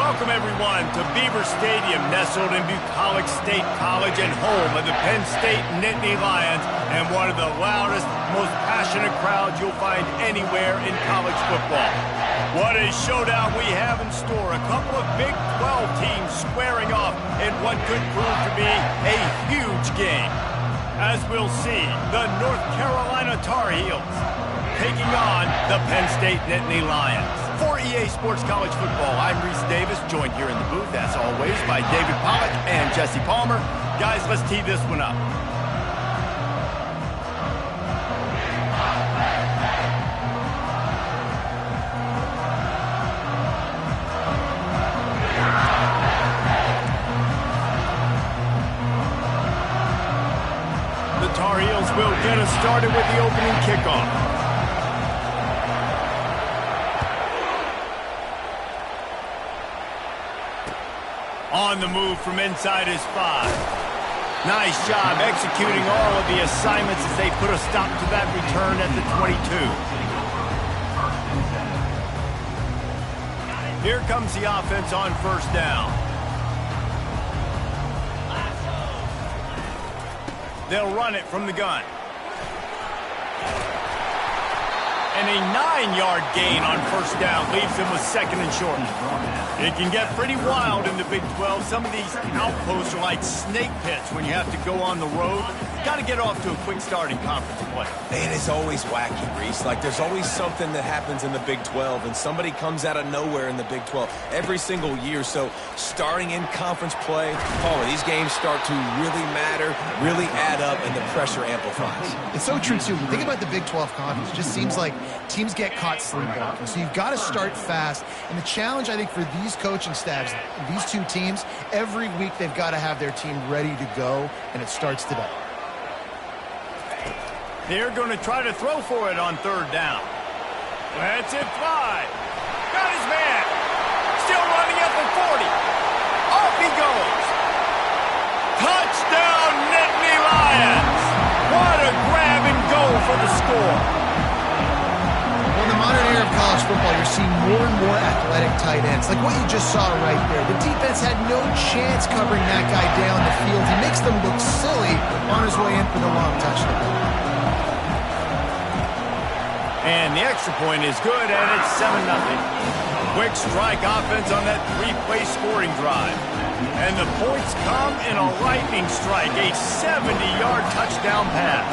Welcome, everyone, to Beaver Stadium, nestled in Bucolic State College and home of the Penn State Nittany Lions, and one of the loudest, most passionate crowds you'll find anywhere in college football. What a showdown we have in store. A couple of Big 12 teams squaring off in what could prove to be a huge game. As we'll see, the North Carolina Tar Heels taking on the Penn State Nittany Lions. For EA Sports College Football, I'm Reese Davis, joined here in the booth, as always, by David Pollack and Jesse Palmer. Guys, let's tee this one up. The Tar Heels will get us started with the opening kickoff. On the move from inside his 5. Nice job executing all of the assignments as they put a stop to that return at the 22. Here comes the offense on first down. They'll run it from the gun. And a 9-yard gain on first down leaves them with second and short. It can get pretty wild in the Big 12. Some of these outposts are like snake pits when you have to go on the road. Got to get off to a quick start in conference play. And it's always wacky, Reese. Like, there's always something that happens in the Big 12, and somebody comes out of nowhere in the Big 12 every single year. So starting in conference play, these games start to really matter, really add up, and the pressure amplifies. It's so true, too. Think about the Big 12 conference. It just seems like teams get caught sleepwalking. So you've got to start fast. And the challenge, I think, for these coaching staffs, these two teams, every week they've got to have their team ready to go, and it starts today. They're going to try to throw for it on third down. Let's it fly. Got his man. Still running at the 40. Off he goes. Touchdown, Nittany Lions. What a grab and go for the score. In the modern era of college football, you're seeing more and more athletic tight ends. Like what you just saw right there. The defense had no chance covering that guy down the field. He makes them look silly on his way in for the long touchdown. And the extra point is good, and it's 7-0. Quick strike offense on that 3-play scoring drive. And the points come in a lightning strike, a 70-yard touchdown pass.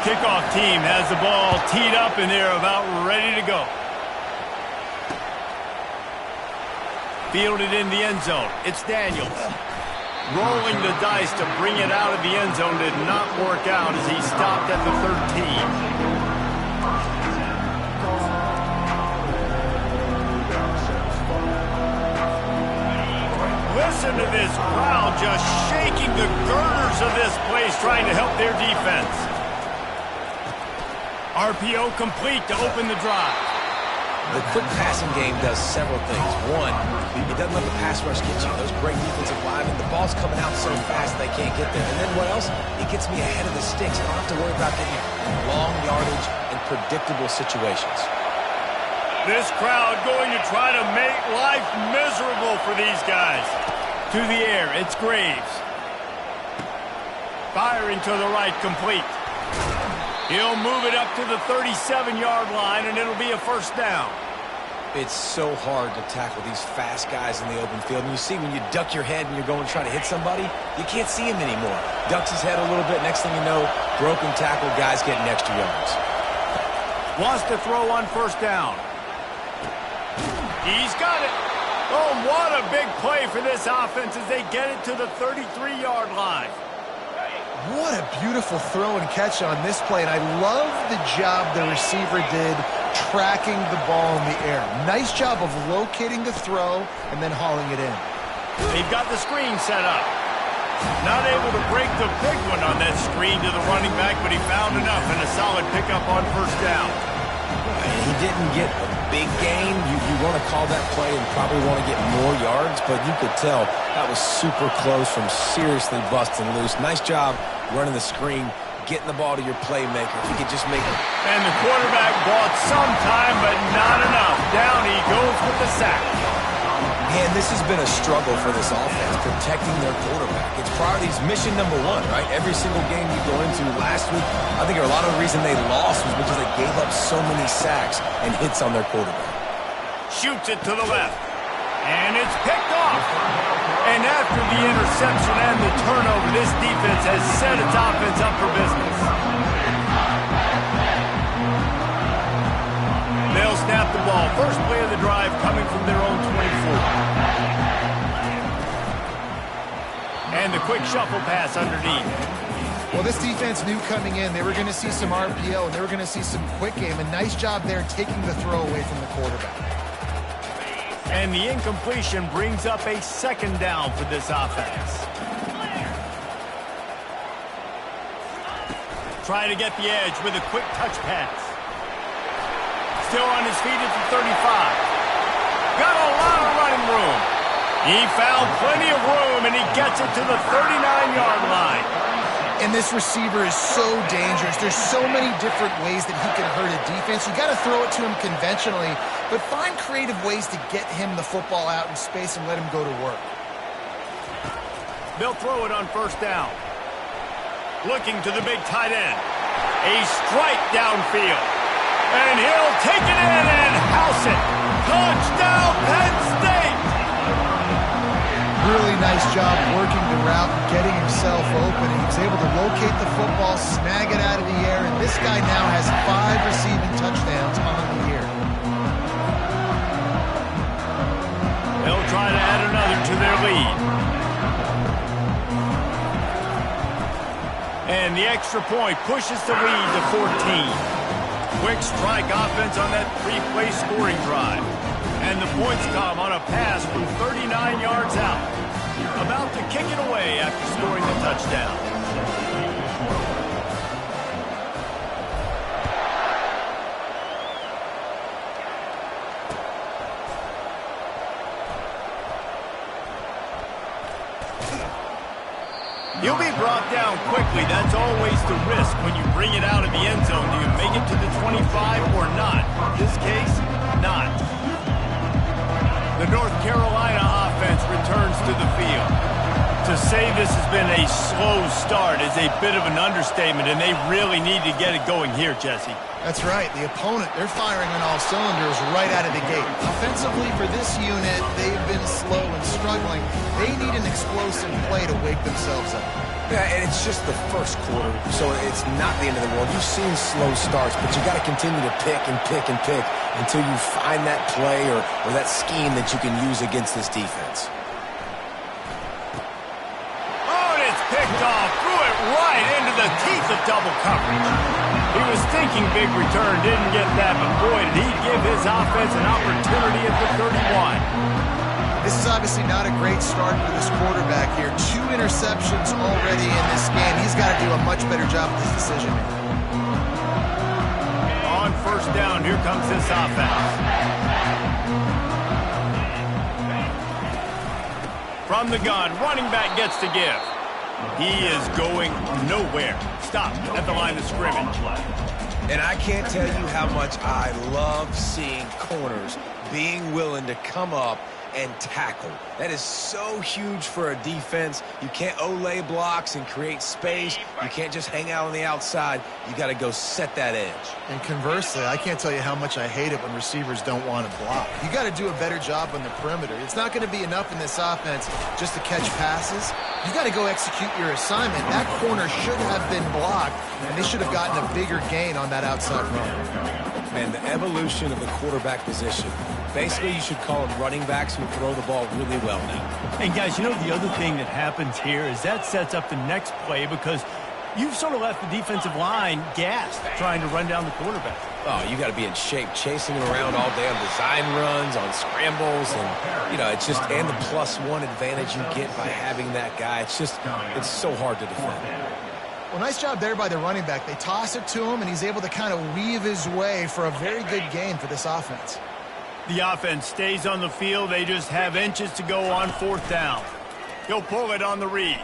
Kickoff team has the ball teed up, and they're about ready to go. Fielded in the end zone. It's Daniels. Rolling the dice to bring it out of the end zone did not work out as he stopped at the 13. Listen to this crowd just shaking the girders of this place, trying to help their defense. RPO complete to open the drive. The quick passing game does several things. One, it doesn't let the pass rush get you. Those great defensive linemen, the ball's coming out so fast they can't get there. And then what else? It gets me ahead of the sticks. I don't have to worry about getting long yardage in predictable situations. This crowd going to try to make life miserable for these guys. To the air, it's Graves. Firing to the right, complete. He'll move it up to the 37-yard line, and it'll be a first down. It's so hard to tackle these fast guys in the open field. And you see when you duck your head and you're going to try to hit somebody, you can't see him anymore. Ducks his head a little bit. Next thing you know, broken tackle, guys getting extra yards. Wants to throw on first down. He's got it. Oh, what a big play for this offense as they get it to the 33-yard line. What a beautiful throw and catch on this play, and I love the job the receiver did tracking the ball in the air. Nice job of locating the throw and then hauling it in. They've got the screen set up. Not able to break the big one on that screen to the running back, but he found enough and a solid pickup on first down. He didn't get a big gain. You want to call that play and probably want to get more yards, but you could tell that was super close from seriously busting loose. Nice job running the screen, getting the ball to your playmaker. If he could just make it. And the quarterback bought some time, but not enough. Down he goes with the sack. And this has been a struggle for this offense, protecting their quarterback. It's priorities mission number one, right? Every single game you go into last week, I think a lot of the reason they lost was because they gave up so many sacks and hits on their quarterback. Shoots it to the left. And it's picked off. And after the interception and the turnover, this defense has set its offense up for business. They'll snap the ball. First play of the drive coming from their own 24. And the quick shuffle pass underneath. Well, this defense knew coming in they were going to see some RPO and they were going to see some quick game. A nice job there taking the throw away from the quarterback. And the incompletion brings up a second down for this offense. Try to get the edge with a quick touch pass. Still on his feet at the 35. Got a lot of running room. He found plenty of room, and he gets it to the 39-yard line. And this receiver is so dangerous. There's so many different ways that he can hurt a defense. You got to throw it to him conventionally, but find creative ways to get him the football out in space and let him go to work. They'll throw it on first down. Looking to the big tight end. A strike downfield. And he'll take it in and house it. Touchdown, Penn State! Really nice job working the route and getting himself open. He was able to locate the football, snag it out of the air, and this guy now has 5 receiving touchdowns on the year. They'll try to add another to their lead. And the extra point pushes the lead to 14. Quick strike offense on that 3-play scoring drive. And the points come on a pass from 39 yards out. About to kick it away after scoring the touchdown. He'll be brought down quickly. That's always the risk when you bring it out of the end zone. Do you make it to the 25 or not? In this case, not. The North Carolina offense returns to the field. To say this has been a slow start is a bit of an understatement, and they really need to get it going here, Jesse. That's right. The opponent, they're firing on all cylinders right out of the gate. Offensively, for this unit, they've been slow and struggling. They need an explosive play to wake themselves up. Yeah, and it's just the first quarter, so it's not the end of the world. You've seen slow starts, but you got to continue to pick and pick and pick until you find that play or that scheme that you can use against this defense. Oh, and it's picked off. Threw it right into the teeth of double coverage. He was thinking big return, didn't get that, but boy, did he give his offense an opportunity at the 31. This is obviously not a great start for this quarterback here. 2 interceptions already in this game. He's got to do a much better job with his decision. On first down, here comes this offense. From the gun, running back gets to give. He is going nowhere. Stop at the line of scrimmage. And I can't tell you how much I love seeing corners being willing to come up and tackle. That is so huge for a defense. You can't Olay blocks and create space. You can't just hang out on the outside. You got to go set that edge. And conversely, I can't tell you how much I hate it when receivers don't want to block. You got to do a better job on the perimeter. It's not going to be enough in this offense just to catch passes. You got to go execute your assignment. That corner should have been blocked, and they should have gotten a bigger gain on that outside run. And the evolution of the quarterback position. Basically, you should call them running backs who throw the ball really well now. And guys, you know the other thing that happens here is that sets up the next play because you've sort of left the defensive line gassed trying to run down the quarterback. Oh, you got to be in shape, chasing him around all day on design runs, on scrambles, and, you know, it's just, and the +1 advantage you get by having that guy. It's just, it's so hard to defend. Well, nice job there by the running back. They toss it to him, and he's able to kind of weave his way for a very good gain for this offense. The offense stays on the field. They just have inches to go on fourth down. He'll pull it on the read.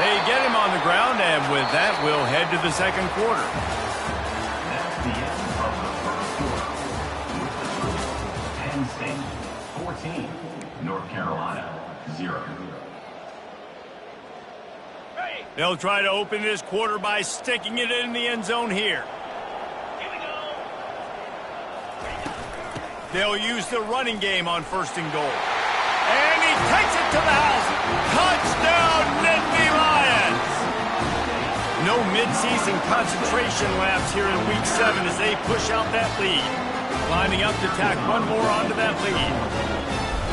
They get him on the ground, and with that, we'll head to the second quarter. 14, North Carolina, 0. They'll try to open this quarter by sticking it in the end zone here. They'll use the running game on 1st and goal. And he takes it to the house. Touchdown, Nittany Lions! No midseason concentration laps here in Week 7 as they push out that lead. Lining up to tack one more onto that lead.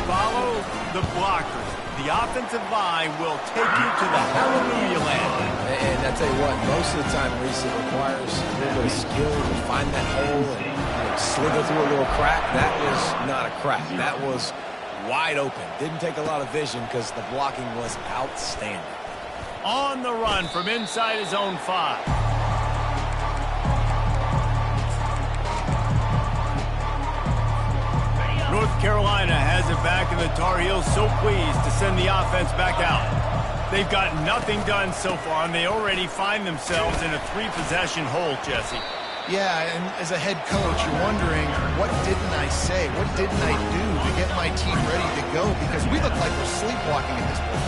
Follow the blockers. The offensive line will take you to the hallelujah land. And I tell you what, most of the time, Reese, it requires a little bit of skill to find that hole and slither through a little crack. That was not a crack. That was wide open. Didn't take a lot of vision because the blocking was outstanding. On the run from inside his own 5. North Carolina has it back, and the Tar Heels so pleased to send the offense back out. They've got nothing done so far, and they already find themselves in a 3-possession hole, Jesse. Yeah, and as a head coach, you're wondering, what didn't I say? What didn't I do to get my team ready to go? Because we look like we're sleepwalking in this ball.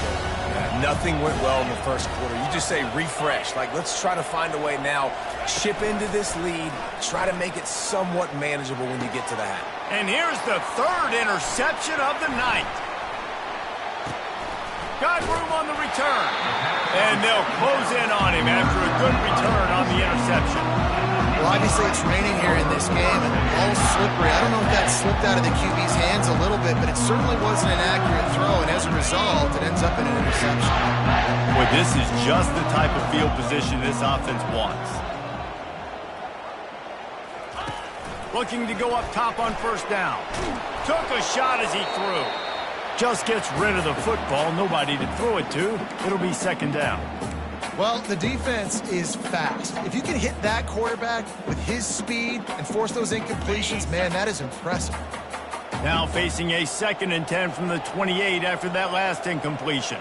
Nothing went well in the first quarter. You just say refresh. Like, let's try to find a way now. Chip into this lead. Try to make it somewhat manageable when you get to the half. And here's the 3rd interception of the night. Got room on the return. And they'll close in on him after a good return on the interception. Well, obviously it's raining here in this game, and all slippery. I don't know if that slipped out of the QB's hands a little bit, but it certainly wasn't an accurate throw, and as a result, it ends up in an interception. Boy, this is just the type of field position this offense wants. Looking to go up top on 1st down. Took a shot as he threw. Just gets rid of the football. Nobody to throw it to. It'll be 2nd down. Well, the defense is fast. If you can hit that quarterback with his speed and force those incompletions, man, that is impressive. Now facing a 2nd and 10 from the 28 after that last incompletion.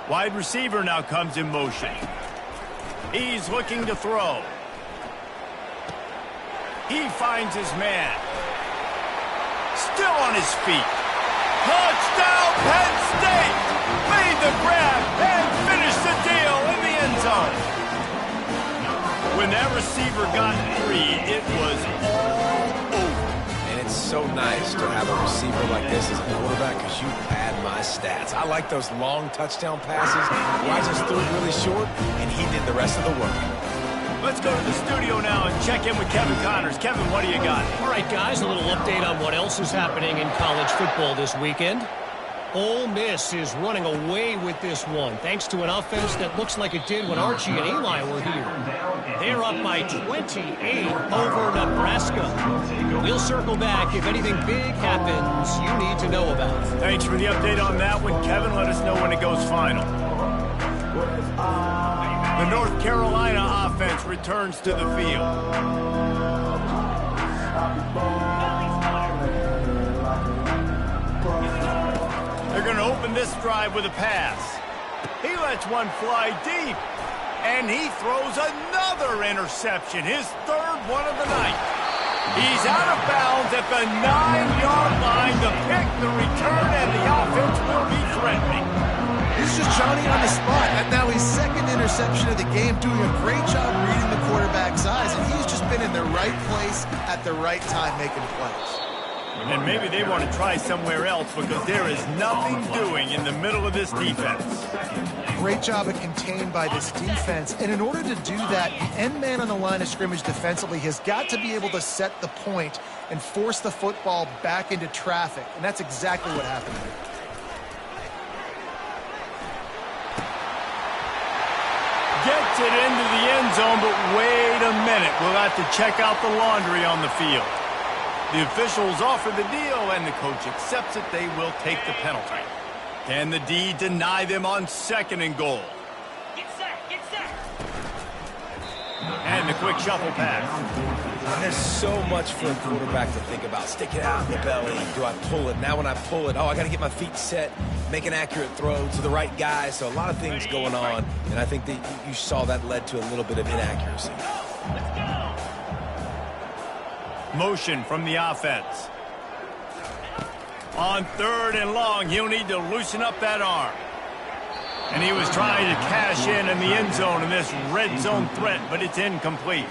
Wide receiver now comes in motion. He's looking to throw. He finds his man. Still on his feet. Touchdown, Penn State! Made the grab and finished the deal in the end zone. When that receiver got 3, it was all over. And it's so nice to have a receiver like this as a quarterback because you pad my stats. I like those long touchdown passes where I just threw it really short and he did the rest of the work. Let's go to the studio now and check in with Kevin Connors. Kevin, what do you got? All right, guys, a little update on what else is happening in college football this weekend. Ole Miss is running away with this one, thanks to an offense that looks like it did when Archie and Eli were here. They're up by 28 over Nebraska. We'll circle back if anything big happens you need to know about. Thanks for the update on that one, Kevin. Let us know when it goes final. The North Carolina offense returns to the field. They're going to open this drive with a pass. He lets one fly deep. And he throws another interception, his 3rd one of the night. He's out of bounds at the 9-yard line. The pick, the return, and the offense will be threatening. He's just Johnny on the spot. And now his 2nd interception of the game, doing a great job reading the quarterback's eyes. And he's just been in the right place at the right time making plays. And maybe they want to try somewhere else because there is nothing doing in the middle of this defense. Great job of contained by this defense. And in order to do that, the end man on the line of scrimmage defensively has got to be able to set the point and force the football back into traffic. And that's exactly what happened here. Gets it into the end zone, but wait a minute. We'll have to check out the laundry on the field. The officials offer the deal, and the coach accepts it. They will take the penalty. Can the D deny them on 2nd and goal? Get set. And the quick shuffle pass. There's so much for a quarterback to think about. Stick it out in the belly. Do I pull it? Now when I pull it, I got to get my feet set, make an accurate throw to the right guy. So a lot of things going on, and I think that you saw that led to a little bit of inaccuracy. Motion from the offense. On 3rd and long, he'll need to loosen up that arm. And he was trying to cash in the end zone in this red zone threat, but it's incomplete.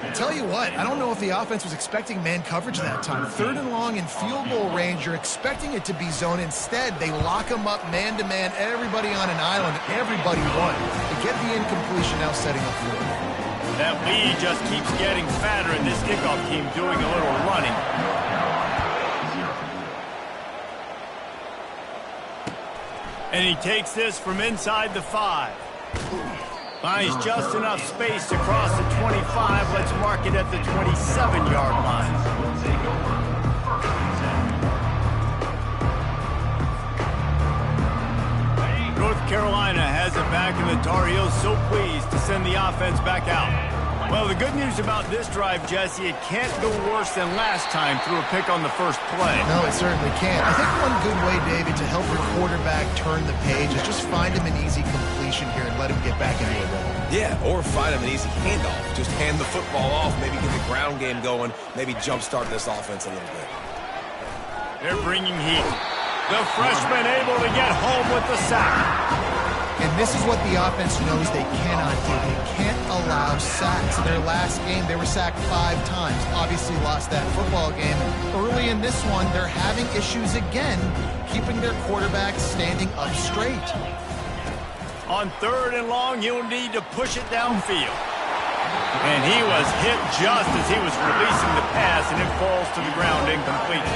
I'll tell you what, I don't know if the offense was expecting man coverage that time. 3rd and long in field goal range, you're expecting it to be zone. Instead, they lock him up man-to-man, everybody on an island, everybody won. They get the incompletion, now setting up for it. That lead just keeps getting fatter, and this kickoff team doing a little running. And he takes this from inside the 5. Finds just enough space to cross the 25. Let's mark it at the 27-yard line. North Carolina has it back, and the Tar Heels so pleased to send the offense back out. Well, the good news about this drive, Jesse, it can't go worse than last time through a pick on the first play. No, it certainly can't. I think one good way, David, to help your quarterback turn the page is just find him an easy completion here and let him get back into a rhythm. Yeah, or find him an easy handoff. Just hand the football off, maybe get the ground game going, maybe jumpstart this offense a little bit. They're bringing heat. The freshman able to get home with the sack. And this is what the offense knows they cannot do. They can't allow sacks. In their last game, they were sacked 5 times. Obviously lost that football game. Early in this one, they're having issues again, keeping their quarterback standing up straight. On 3rd and long, you'll need to push it downfield. And he was hit just as he was releasing the pass, and it falls to the ground incomplete.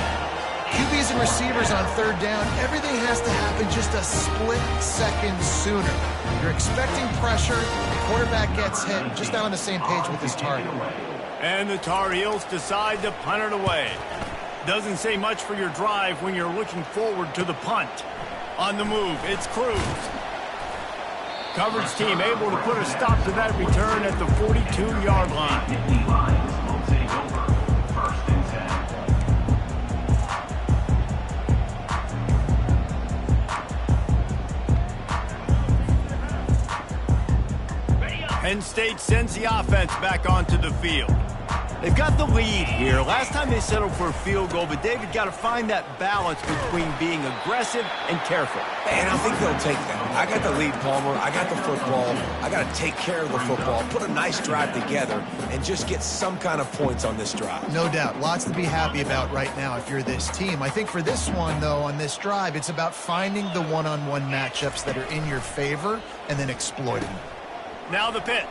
QBs and receivers on 3rd down, everything has to happen just a split second sooner. You're expecting pressure, the quarterback gets hit, just not on the same page with his target. And the Tar Heels decide to punt it away. Doesn't say much for your drive when you're looking forward to the punt. On the move, it's Cruz. Coverage team able to put a stop to that return at the 42-yard line. Penn State sends the offense back onto the field. They've got the lead here. Last time they settled for a field goal, but David got to find that balance between being aggressive and careful. And I think they'll take that. I got the lead, Palmer. I got the football. I got to take care of the football, put a nice drive together, and just get some kind of points on this drive. No doubt. Lots to be happy about right now if you're this team. I think for this one, though, on this drive, it's about finding the one-on-one matchups that are in your favor and then exploiting them. Now the pitch.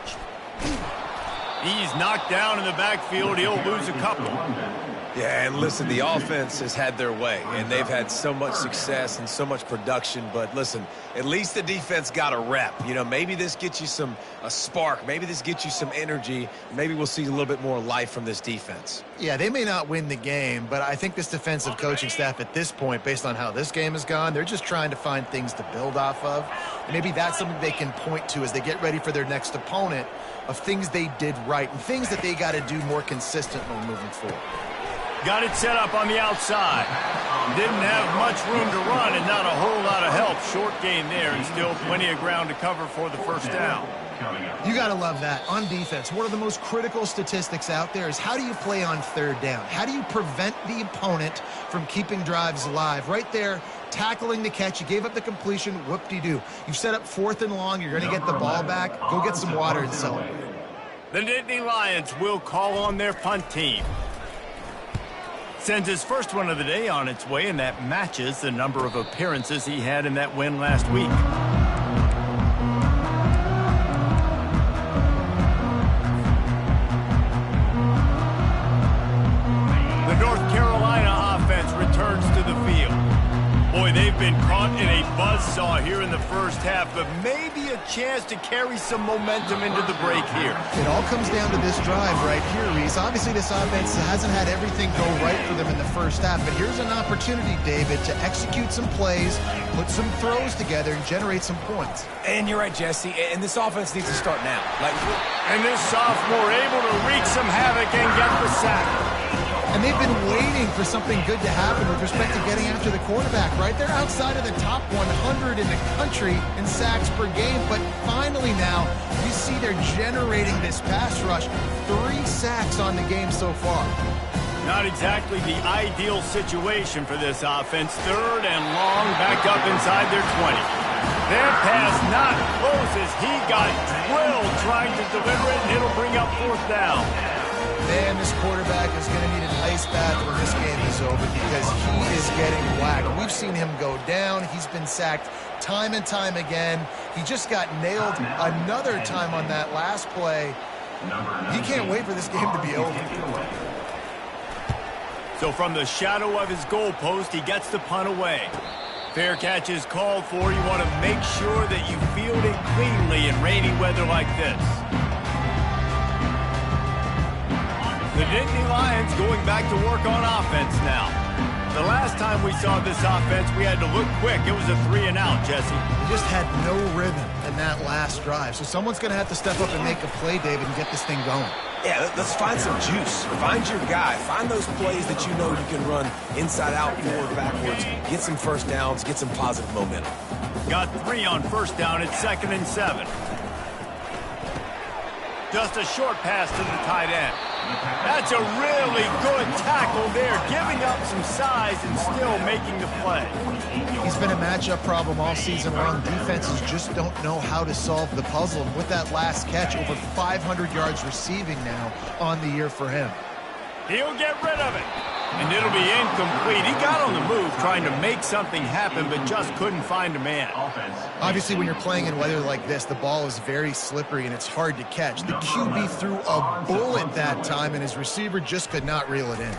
He's knocked down in the backfield. He'll lose a couple. Yeah, and listen, the offense has had their way, and they've had so much success and so much production. But listen, at least the defense got a rep. You know, maybe this gets you a spark. Maybe this gets you some energy. Maybe we'll see a little bit more life from this defense. Yeah, they may not win the game, but I think this defensive coaching staff at this point, based on how this game has gone, they're just trying to find things to build off of. And maybe that's something they can point to as they get ready for their next opponent, of things they did right and things that they got to do more consistently moving forward. Got it set up on the outside. Didn't have much room to run and not a whole lot of help. Short gain there and still plenty of ground to cover for the first down. You got to love that. On defense, one of the most critical statistics out there is how do you play on 3rd down? How do you prevent the opponent from keeping drives alive? Right there, tackling the catch. You gave up the completion. Whoop-de-doo. You've set up 4th and long. You're going to get the ball back. Go get some water and celebrate. The Nittany Lions will call on their punt team. Sends his first one of the day on its way, and that matches the number of appearances he had in that win last week. The North Carolina offense returns to the field. Boy, they've been caught in a buzzsaw here in the first half, but maybe a chance to carry some momentum into the break here. It all comes down to this drive right here, Reese. Obviously, this offense hasn't had everything go right for them in the first half, but here's an opportunity, David, to execute some plays, put some throws together, and generate some points. And you're right, Jesse, and this offense needs to start now. And this sophomore able to wreak some havoc and get the sack. And they've been waiting for something good to happen with respect to getting after the quarterback, right? They're outside of the top 100 in the country in sacks per game, but finally now you see they're generating this pass rush. 3 sacks on the game so far. Not exactly the ideal situation for this offense. 3rd and long, back up inside their 20. Their pass not close as he got drilled trying to deliver it, and it'll bring up 4th down. Man, this quarterback is going to need an ice bath when this game is over because he is getting whacked. We've seen him go down. He's been sacked time and time again. He just got nailed another time on that last play. He can't wait for this game to be over. So from the shadow of his goalpost, he gets the punt away. Fair catch is called for. You want to make sure that you field it cleanly in rainy weather like this. The Nittany Lions going back to work on offense now. The last time we saw this offense, we had to look quick. It was a 3-and-out, Jesse. We just had no rhythm in that last drive. So someone's going to have to step up and make a play, David, and get this thing going. Yeah, let's find some juice. Find your guy. Find those plays that you know you can run inside out, forward, backwards. Get some first downs. Get some positive momentum. Got 3 on first down. It's 2nd and 7. Just a short pass to the tight end. That's a really good tackle there, giving up some size and still making the play. He's been a matchup problem all season long. Defenses just don't know how to solve the puzzle. And with that last catch, over 500 yards receiving now on the year for him. He'll get rid of it. And it'll be incomplete. He got on the move trying to make something happen, but just couldn't find a man. Obviously, when you're playing in weather like this, the ball is very slippery and it's hard to catch. The QB threw a bullet that time, and his receiver just could not reel it in.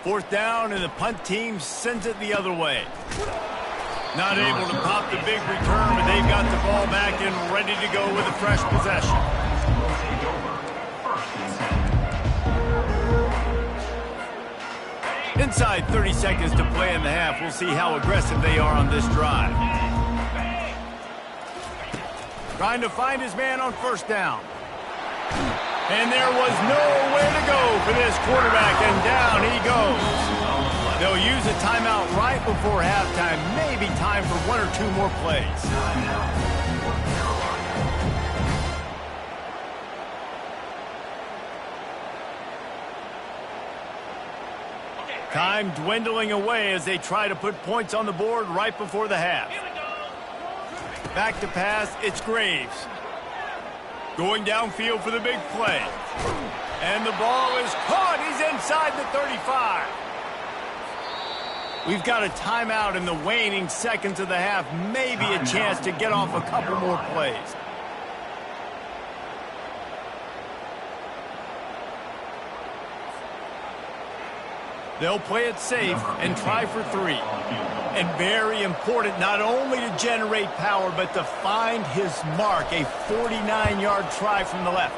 4th down, and the punt team sends it the other way. Not able to pop the big return, but they've got the ball back and ready to go with a fresh possession. Inside 30 seconds to play in the half. We'll see how aggressive they are on this drive. Trying to find his man on first down. And there was nowhere to go for this quarterback, and down he goes. They'll use a timeout right before halftime. Maybe time for 1 or 2 more plays. Time dwindling away as they try to put points on the board right before the half. Back to pass, it's Graves. Going downfield for the big play. And the ball is caught. He's inside the 35. We've got a timeout in the waning seconds of the half. Maybe a chance to get off a couple more plays. They'll play it safe and try for 3. And very important, not only to generate power, but to find his mark. A 49-yard try from the left.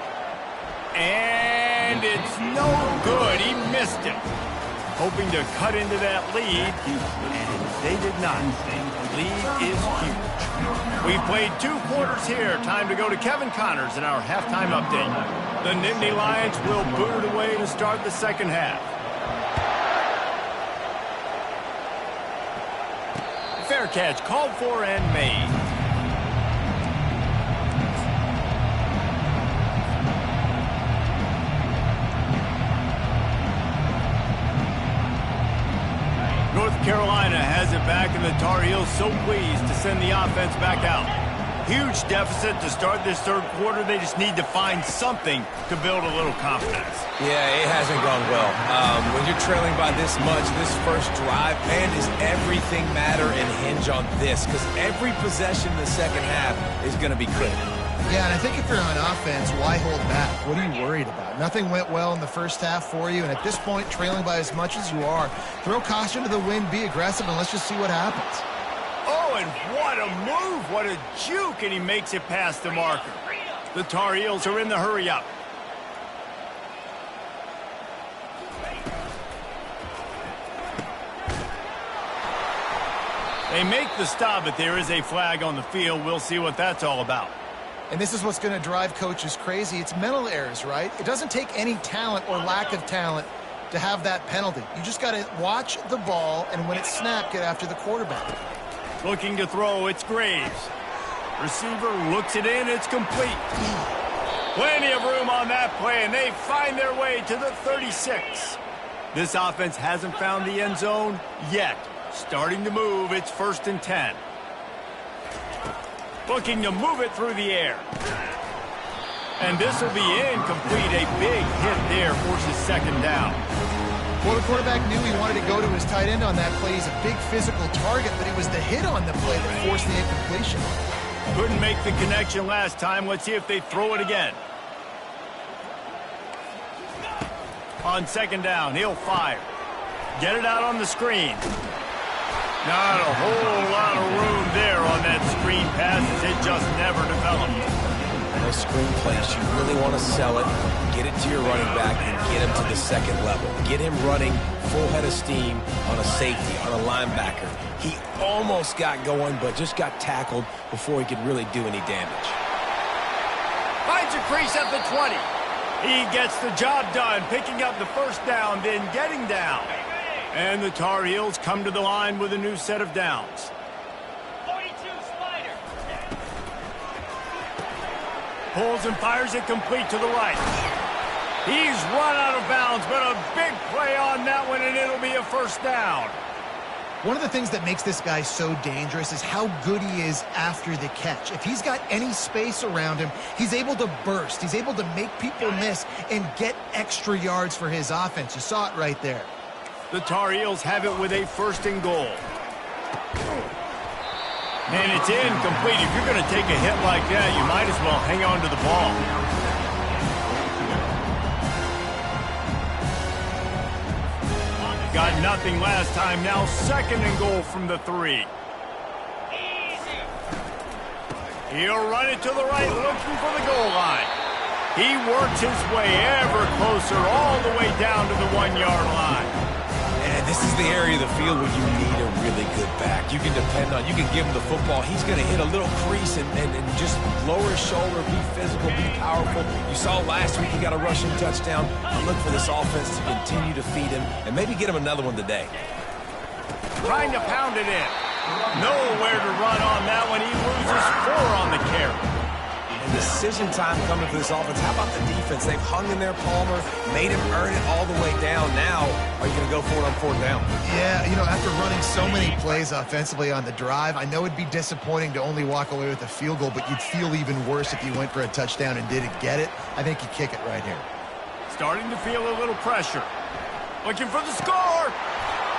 And it's no good. He missed it. Hoping to cut into that lead, and they did not. The lead is huge. We've played 2 quarters here. Time to go to Kevin Connors in our halftime update. The Nittany Lions will boot it away to start the second half. Fair catch called for and made. North Carolina has it back, and the Tar Heels so pleased to send the offense back out. Huge deficit to start this 3rd quarter. They just need to find something to build a little confidence. Yeah, it hasn't gone well. When you're trailing by this much, this first drive, man, does everything matter and hinge on this? Because every possession in the second half is going to be critical. Yeah, and I think if you're on offense, why hold back? What are you worried about? Nothing went well in the first half for you, and at this point, trailing by as much as you are, throw caution to the wind, be aggressive, and let's just see what happens. Oh, and what a move, what a juke, and he makes it past the marker. The Tar Heels are in the hurry-up. They make the stop, but there is a flag on the field. We'll see what that's all about. And this is what's going to drive coaches crazy. It's mental errors, right? It doesn't take any talent or lack of talent to have that penalty. You just got to watch the ball, and when it's snapped, get after the quarterback. Looking to throw, it's Graves. Receiver looks it in, it's complete. Plenty of room on that play, and they find their way to the 36. This offense hasn't found the end zone yet. Starting to move, it's 1st and 10. Looking to move it through the air. And this will be incomplete. A big hit there forces 2nd down. Well, the quarterback knew he wanted to go to his tight end on that play. He's a big physical target, but it was the hit on the play that forced the incompletion. Couldn't make the connection last time. Let's see if they throw it again. On 2nd down, he'll fire. Get it out on the screen. Not a whole lot of room there on that screen pass as it just never developed. Those screen plays, you really want to sell it, get it to your running back, and get him to the 2nd level. Get him running full head of steam on a safety, on a linebacker. He almost got going, but just got tackled before he could really do any damage. Finds a crease at the 20. He gets the job done, picking up the 1st down, then getting down. And the Tar Heels come to the line with a new set of downs. 42 Spider. Pulls and fires it complete to the right. He's run out of bounds, but a big play on that one, and it'll be a 1st down. One of the things that makes this guy so dangerous is how good he is after the catch. If he's got any space around him, he's able to burst. He's able to make people miss and get extra yards for his offense. You saw it right there. The Tar Heels have it with a 1st and goal. And it's incomplete. If you're going to take a hit like that, you might as well hang on to the ball. Got nothing last time. Now 2nd and goal from the 3. He'll run it to the right, looking for the goal line. He works his way ever closer all the way down to the 1-yard line. And this is the area of the field where you need a really good back. You can depend on, you can give him the football. He's going to hit a little crease and just lower his shoulder, be physical, be powerful. You saw last week he got a rushing touchdown. I look for this offense to continue to feed him and maybe get him another one today. Trying to pound it in. Nowhere to run on that one. He loses 4 on the carry. And decision time coming for this offense. How about the defense? They've hung in there, Palmer, made him earn it all the way down. Now, are you going to go for it on 4th down? Yeah, you know, after running so many plays offensively on the drive, I know it'd be disappointing to only walk away with a field goal, but you'd feel even worse if you went for a touchdown and didn't get it. I think you kick it right here. Starting to feel a little pressure. Looking for the score.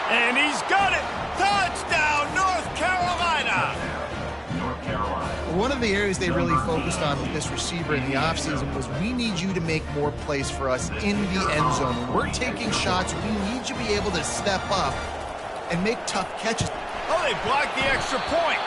And he's got it. Touchdown, North Carolina. North Carolina. One of the areas they really focused on with this receiver in the offseason was we need you to make more plays for us in the end zone. When we're taking shots, we need you to be able to step up and make tough catches. Oh, they blocked the extra point.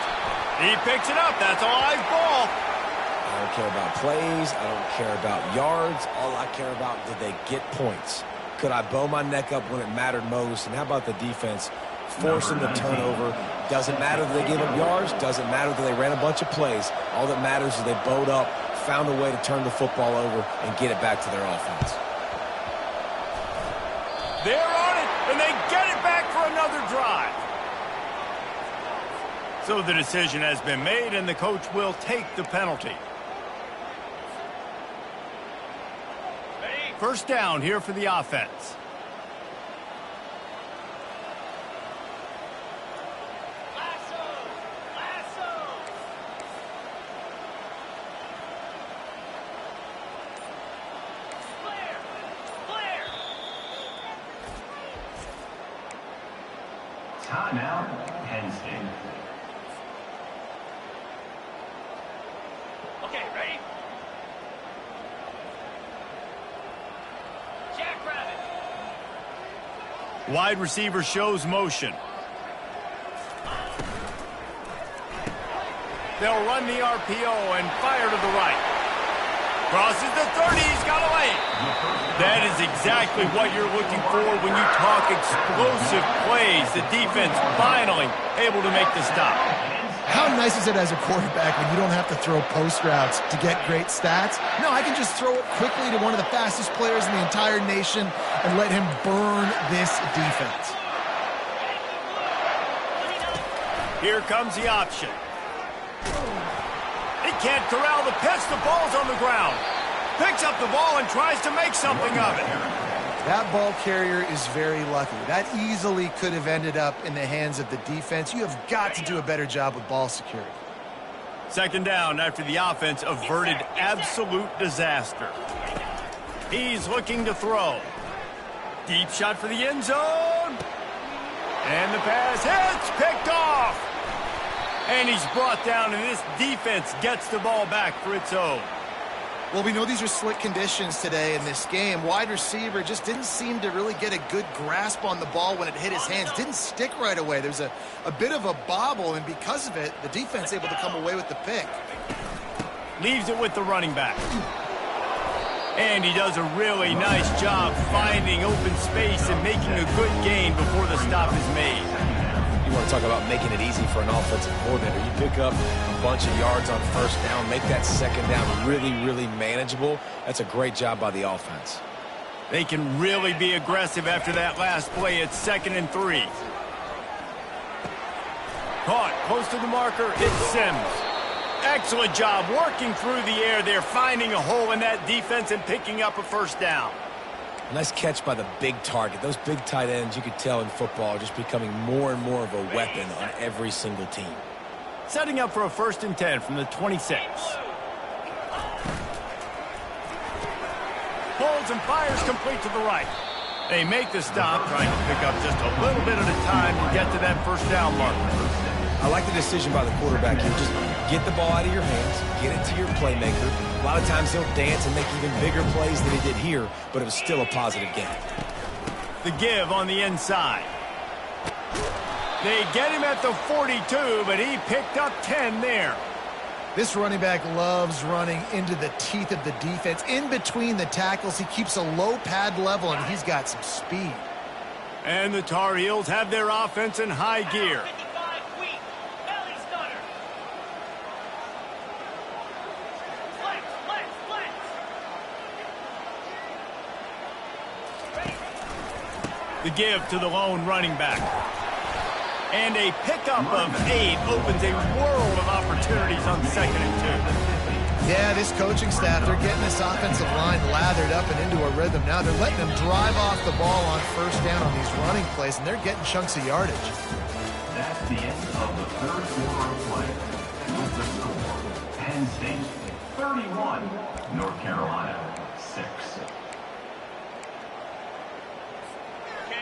He picks it up. That's a live ball. I don't care about plays. I don't care about yards. All I care about, did they get points? Could I bow my neck up when it mattered most? And how about the defense? Forcing the turnover. Doesn't matter that they gave up yards. Doesn't matter that they ran a bunch of plays. All that matters is they bowed up, found a way to turn the football over, and get it back to their offense. They're on it, and they get it back for another drive. So the decision has been made, and the coach will take the penalty. 1st down here for the offense. Timeout, Penn State. Okay, ready? Jackrabbit. Wide receiver shows motion. They'll run the RPO and fire to the right. Crosses the 30, he's got a lane. That is exactly what you're looking for when you talk explosive plays. The defense finally able to make the stop. How nice is it as a quarterback when you don't have to throw post routes to get great stats? No, I can just throw it quickly to one of the fastest players in the entire nation and let him burn this defense. Here comes the option. He can't corral the pitch. The ball's on the ground. Picks up the ball and tries to make something of it. That ball carrier is very lucky. That easily could have ended up in the hands of the defense. You have got to do a better job with ball security. Second down after the offense averted absolute disaster. He's looking to throw. Deep shot for the end zone. And the pass hits, picked off. And he's brought down, and this defense gets the ball back for its own. Well, we know these are slick conditions today in this game. Wide receiver just didn't seem to really get a good grasp on the ball when it hit his hands. Didn't stick right away. There's a bit of a bobble, and because of it, the defense able to come away with the pick. Leaves it with the running back. And he does a really nice job finding open space and making a good gain before the stop is made. You want to talk about making it easy for an offensive coordinator. You pick up a bunch of yards on first down, make that second down really, really manageable. That's a great job by the offense. They can really be aggressive after that last play. It's 2nd and 3. Caught close to the marker. It's Sims. Excellent job working through the air there, finding a hole in that defense and picking up a first down. Nice catch by the big target. Those big tight ends, you could tell in football, are just becoming more and more of a weapon on every single team. Setting up for a 1st and 10 from the 26. Pulls and fires complete to the right. They make the stop, trying to pick up just a little bit at a time to get to that first down marker. I like the decision by the quarterback here. Just get the ball out of your hands, get it to your playmaker. A lot of times he'll dance and make even bigger plays than he did here, but it was still a positive game. The give on the inside. They get him at the 42, but he picked up 10 there. This running back loves running into the teeth of the defense. In between the tackles, he keeps a low pad level, and he's got some speed. And the Tar Heels have their offense in high gear. The give to the lone running back. And a pickup of 8 opens a world of opportunities on 2nd and 2. Yeah, this coaching staff, they're getting this offensive line lathered up and into a rhythm. Now they're letting them drive off the ball on first down on these running plays, and they're getting chunks of yardage. That's the end of the 3rd quarter of play. With the score, Penn State 31, North Carolina 6.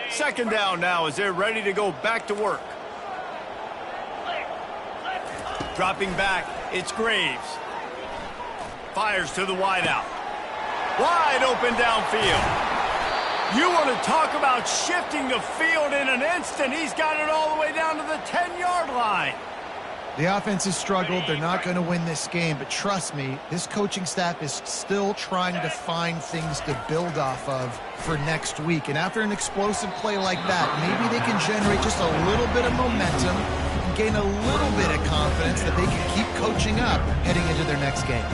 Second down now as they're ready to go back to work. Dropping back, it's Graves. Fires to the wideout. Wide open downfield. You want to talk about shifting the field in an instant. He's got it all the way down to the 10-yard line. The offense has struggled. They're not going to win this game, but trust me, this coaching staff is still trying to find things to build off of for next week. And after an explosive play like that, maybe they can generate just a little bit of momentum and gain a little bit of confidence that they can keep coaching up heading into their next game.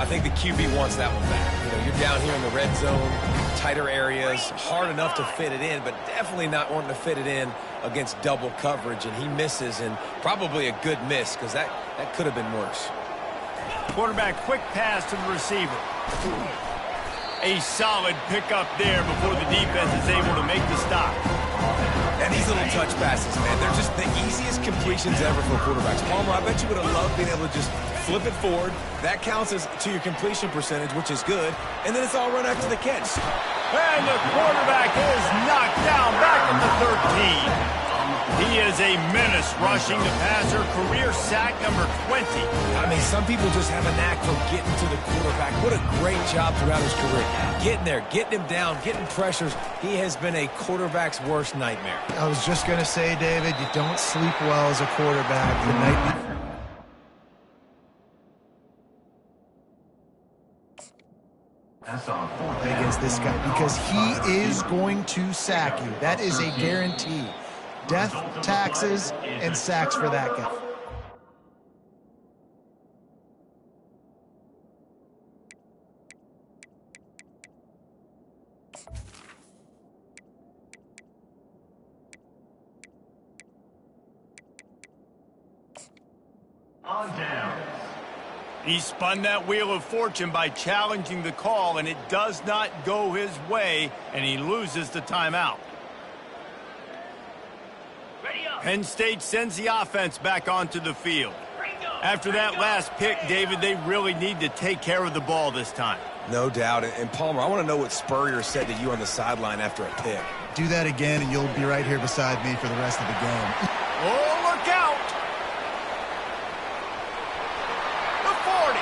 I think the QB wants that one back. You know, you're down here in the red zone, tighter areas, hard enough to fit it in, but definitely not wanting to fit it in against double coverage, and he misses, and probably a good miss because that could have been worse. Quarterback quick pass to the receiver. A solid pickup there before the defense is able to make the stop. And these little touch passes, man, they're just the easiest completions ever for quarterbacks. Palmer, I bet you would have loved being able to just flip it forward. That counts as to your completion percentage, which is good. And then it's all run after the catch. And the quarterback is knocked down back at the 13. He is a menace rushing the passer. Career sack number 20. I mean, some people just have a knack for getting to the quarterback. What a great job throughout his career. Getting there, getting him down, getting pressures. He has been a quarterback's worst nightmare. I was just going to say, David, you don't sleep well as a quarterback the night before. Against this guy, because he is going to sack you. That is a guarantee. Death, taxes, and sacks for that guy. On downs, He spun that wheel of fortune by challenging the call, and it does not go his way, and he loses the timeout. Penn State sends the offense back onto the field. After that last pick, David, they really need to take care of the ball this time. No doubt. And Palmer, I want to know what Spurrier said to you on the sideline after a pick. Do that again, and you'll be right here beside me for the rest of the game. Oh, look out! The 40.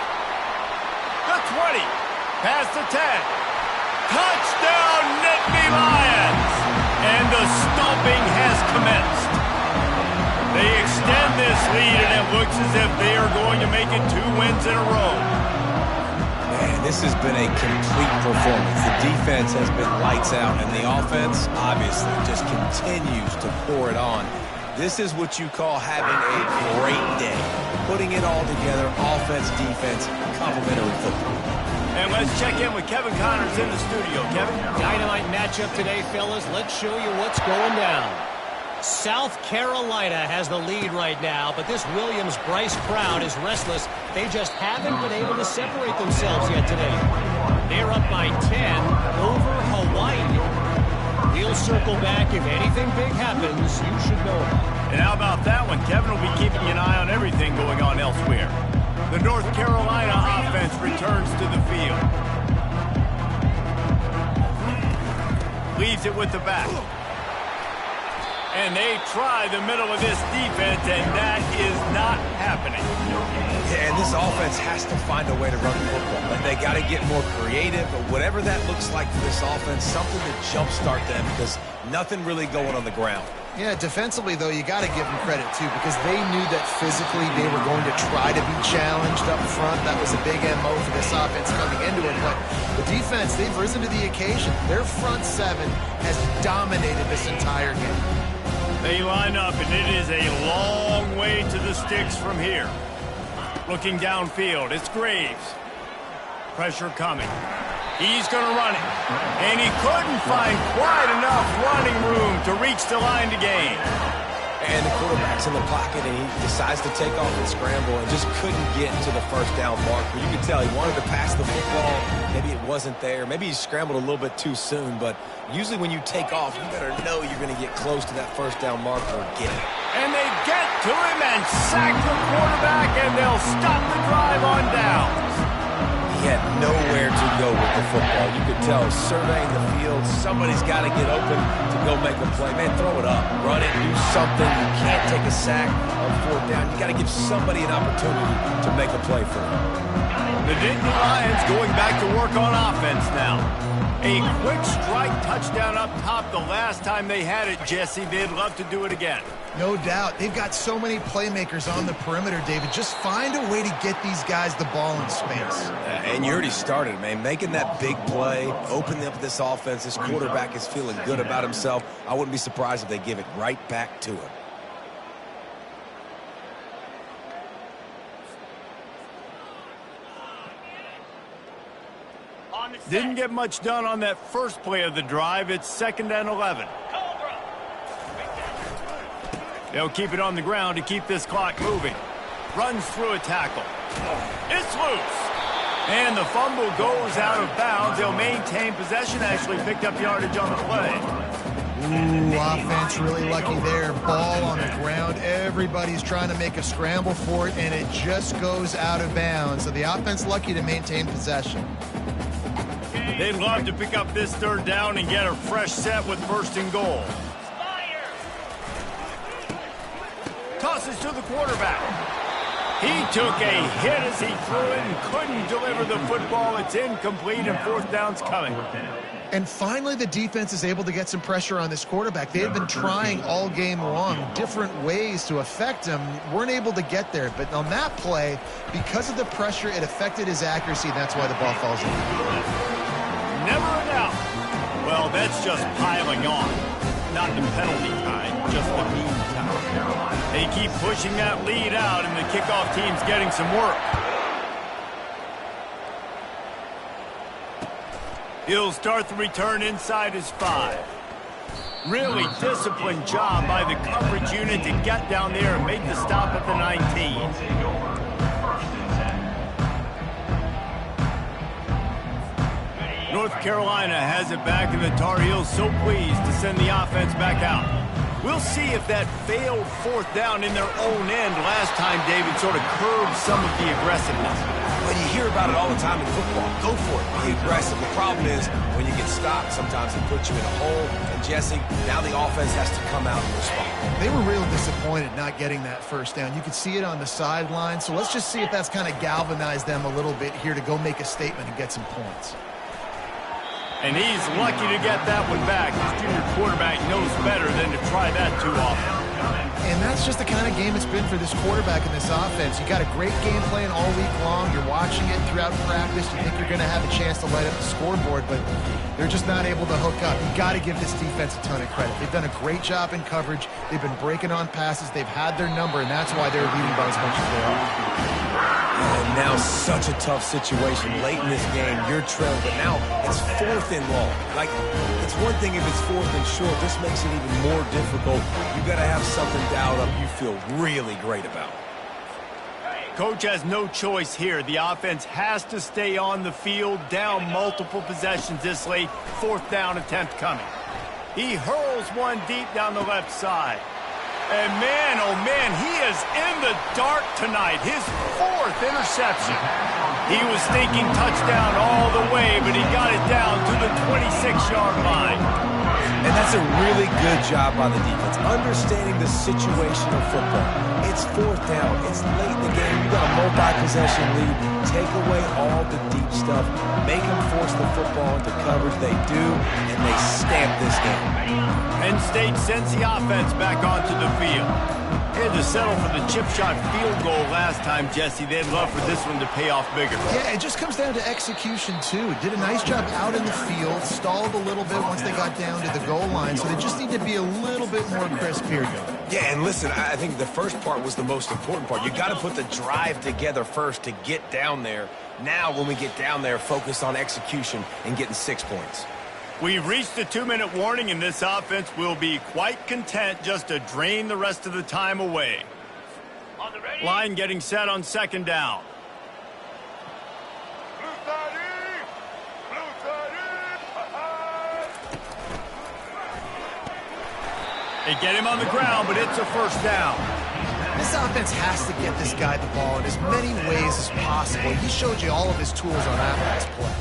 The 20. Past the 10. Touchdown, Nittany Lions! And the stomping has commenced. They extend this lead, and it looks as if they are going to make it 2 wins in a row. Man, this has been a complete performance. The defense has been lights out, and the offense obviously just continues to pour it on. This is what you call having a great day. Putting it all together, offense, defense, complementary football. And let's check in with Kevin Connors in the studio. Kevin? Dynamite matchup today, fellas. Let's show you what's going down. South Carolina has the lead right now, but this Williams-Brice crowd is restless. They just haven't been able to separate themselves yet today. They're up by 10 over Hawaii. We'll circle back. If anything big happens, you should know about it. And how about that one? Kevin will be keeping an eye on everything going on elsewhere. The North Carolina offense returns to the field. Leaves it with the back. And they try the middle of this defense, and that is not happening. Yeah, and this offense has to find a way to run the football. They got to get more creative, but whatever that looks like for this offense, something to jumpstart them because nothing really going on the ground. Yeah, defensively, though, you got to give them credit, too, because they knew that physically they were going to try to be challenged up front. That was a big MO for this offense coming into it. But the defense, they've risen to the occasion. Their front seven has dominated this entire game. They line up, and it is a long way to the sticks from here. Looking downfield, it's Graves. Pressure coming. He's going to run it. And he couldn't find quite enough running room to reach the line to gain. And the quarterback's in the pocket, and he decides to take off and scramble and just couldn't get to the first down mark. But you could tell he wanted to pass the football. Maybe it wasn't there. Maybe he scrambled a little bit too soon. But usually when you take off, you better know you're going to get close to that first down mark or get it. And they get to him and sack the quarterback, and they'll stop the drive on downs. He had nowhere to go with the football. You could tell surveying the field, somebody's got to get open to go make a play. Man, throw it up, run it, do something. You can't take a sack on 4th down. You got to give somebody an opportunity to make a play for them. The Nittany Lions going back to work on offense now. A quick strike touchdown up top the last time they had it, Jesse. They'd love to do it again. No doubt. They've got so many playmakers on the perimeter, David. Just find a way to get these guys the ball in space. And you already started, man. Making that big play, opening up this offense. This quarterback is feeling good about himself. I wouldn't be surprised if they give it right back to him. Didn't get much done on that first play of the drive. It's 2nd and 11. They'll keep it on the ground to keep this clock moving. Runs through a tackle. It's loose. And the fumble goes out of bounds. They'll maintain possession. Actually picked up yardage on the play. Ooh, offense really lucky there. Ball on the ground. Everybody's trying to make a scramble for it, and it just goes out of bounds. So the offense lucky to maintain possession. They'd love to pick up this 3rd down and get a fresh set with 1st and goal. Tosses to the quarterback. He took a hit as he threw it and couldn't deliver the football. It's incomplete, and 4th down's coming. And finally, the defense is able to get some pressure on this quarterback. They had been trying all game long different ways to affect him. Weren't able to get there. But on that play, because of the pressure, it affected his accuracy, and that's why the ball falls in. Never a doubt. Well, that's just piling on. Not the penalty kind, just the mean kind. They keep pushing that lead out, and the kickoff team's getting some work. He'll start the return inside his 5. Really disciplined job by the coverage unit to get down there and make the stop at the 19. North Carolina has it back, and the Tar Heels so pleased to send the offense back out. We'll see if that failed fourth down in their own end last time, David, sort of curbed some of the aggressiveness. Well, you hear about it all the time in football. Go for it. Be aggressive. The problem is when you get stopped, sometimes it puts you in a hole. And, Jesse, now the offense has to come out and respond. They were real disappointed not getting that first down. You could see it on the sideline. So let's just see if that's kind of galvanized them a little bit here to go make a statement and get some points. And he's lucky to get that one back. His junior quarterback knows better than to try that too often. And that's just the kind of game it's been for this quarterback in this offense. You got a great game plan all week long. You're watching it throughout practice. You think you're going to have a chance to light up the scoreboard, but they're just not able to hook up. You got to give this defense a ton of credit. They've done a great job in coverage. They've been breaking on passes. They've had their number, and that's why they're leading by as much as they are. And now such a tough situation. Late in this game, you're trailing, but now it's 4th and long. Like, it's one thing if it's 4th and short. This makes it even more difficult. You got to have something dialed up you feel really great about. Coach has no choice here. The offense has to stay on the field, down multiple possessions this late. 4th down attempt coming. He hurls one deep down the left side. And man, oh man, he is in the dark tonight. His 4th interception. He was thinking touchdown all the way, but he got it down to the 26-yard line. And that's a really good job by the defense, understanding the situation of football. It's 4th down. It's late in the game. You got a multi-possession lead. Take away all the deep stuff. Make them force the football into coverage. They do, and they stamp this game. Penn State sends the offense back onto the field. They had to settle for the chip shot field goal last time, Jesse. They'd love for this one to pay off bigger. Yeah, it just comes down to execution, too. Did a nice job out in the field, stalled a little bit once they got down to the goal line, so they just need to be a little bit more crisp here. Yeah, and listen, I think the first part was the most important part. You got to put the drive together first to get down there. Now, when we get down there, focus on execution and getting 6 points. We've reached the 2-minute warning, and this offense will be quite content just to drain the rest of the time away. Line getting set on 2nd down. They get him on the ground, but it's a 1st down. This offense has to get this guy the ball in as many ways as possible. He showed you all of his tools on that last play.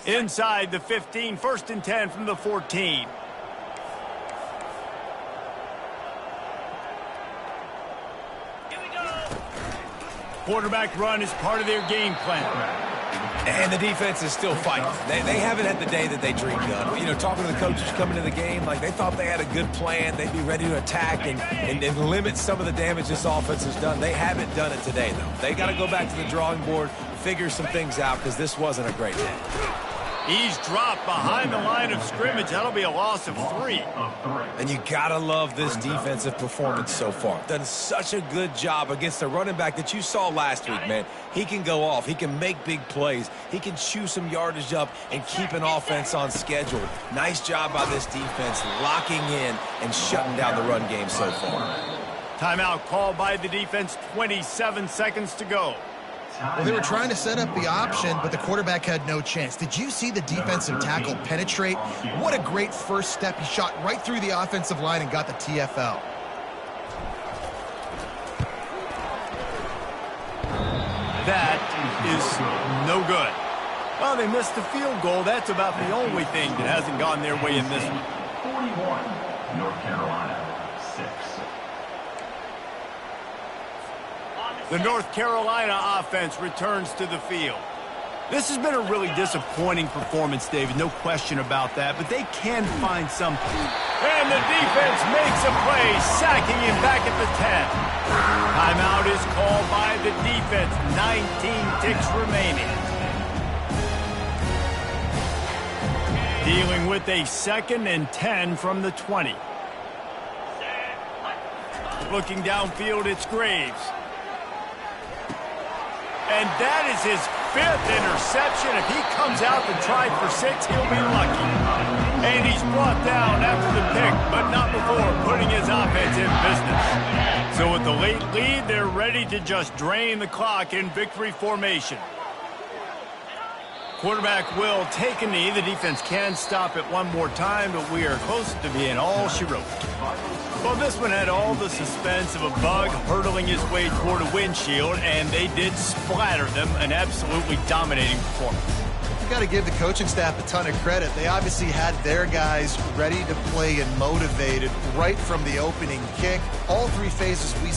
Inside the 15, 1st and 10 from the 14. Quarterback run is part of their game plan. And the defense is still fighting. They haven't had the day that they dreamed of. You know, talking to the coaches coming into the game, like they thought they had a good plan. They'd be ready to attack and limit some of the damage this offense has done. They haven't done it today, though. They got to go back to the drawing board, figure some things out, because this wasn't a great day. He's dropped behind the line of scrimmage. That'll be a loss of 3. And you gotta love this defensive performance so far. Done such a good job against the running back that you saw last week, man. He can go off. He can make big plays. He can chew some yardage up and keep an offense on schedule. Nice job by this defense locking in and shutting down the run game so far. Timeout called by the defense. 27 seconds to go. Well, they were trying to set up the option, but the quarterback had no chance. Did you see the defensive tackle penetrate? What a great first step. He shot right through the offensive line and got the TFL. That is no good. Well, they missed the field goal. That's about the only thing that hasn't gone their way in this one. 41, North Carolina, 6. The North Carolina offense returns to the field. This has been a really disappointing performance, David, no question about that, but they can find something. And the defense makes a play, sacking him back at the 10. Timeout is called by the defense, 19 ticks remaining. Dealing with a 2nd and 10 from the 20. Looking downfield, it's Graves. And that is his 5th interception. If he comes out to try for 6, he'll be lucky. And he's brought down after the pick, but not before putting his offense in business. So with the late lead, they're ready to just drain the clock in victory formation. Quarterback will take a knee. The defense can stop it one more time, but we are close to being all she wrote. Well, this one had all the suspense of a bug hurtling his way toward a windshield, and they did splatter them. An absolutely dominating performance. You got to give the coaching staff a ton of credit. They obviously had their guys ready to play and motivated right from the opening kick. All 3 phases we